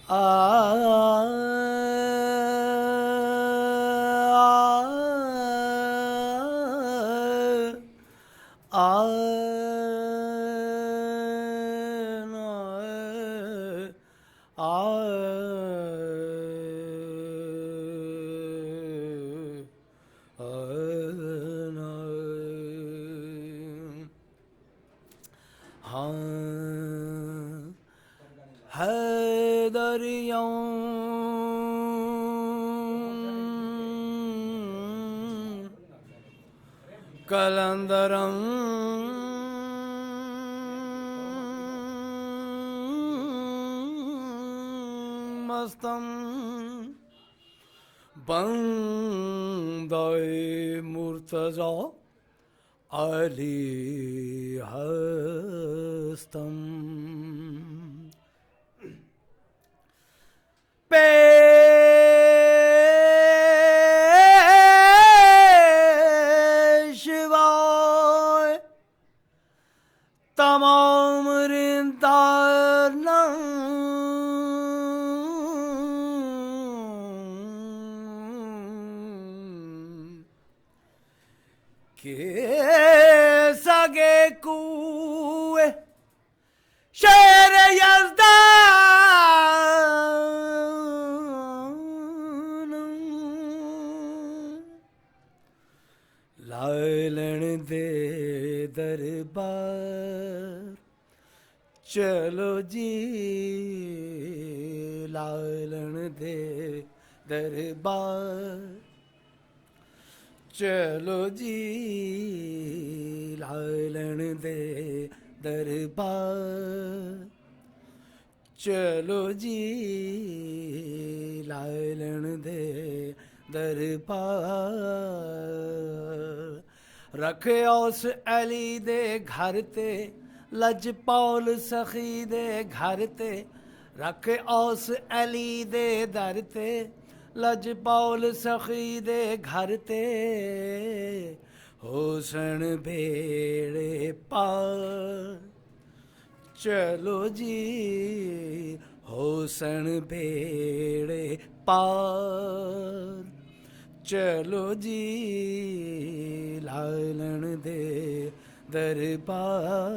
आ कलंदरम मस्तम बंदे मुर्तजा अली हस्तम पेशवाय तमाम रिंदारनम के सगे कुए शेर यज़दान लालन दे दरबार चलो जी लालन दे दरबार चलो जी लालन दे दरबार चलो जी लालन दे दरबार रखे उस अली दे घर ते लजपाल सखी दे घर ते रखे उस अली दे दर ते लजपाल सखी दे घर ते होसन भेड़े पार चलो जी होसन भेड़े पार चलो जी लालन दे दरबार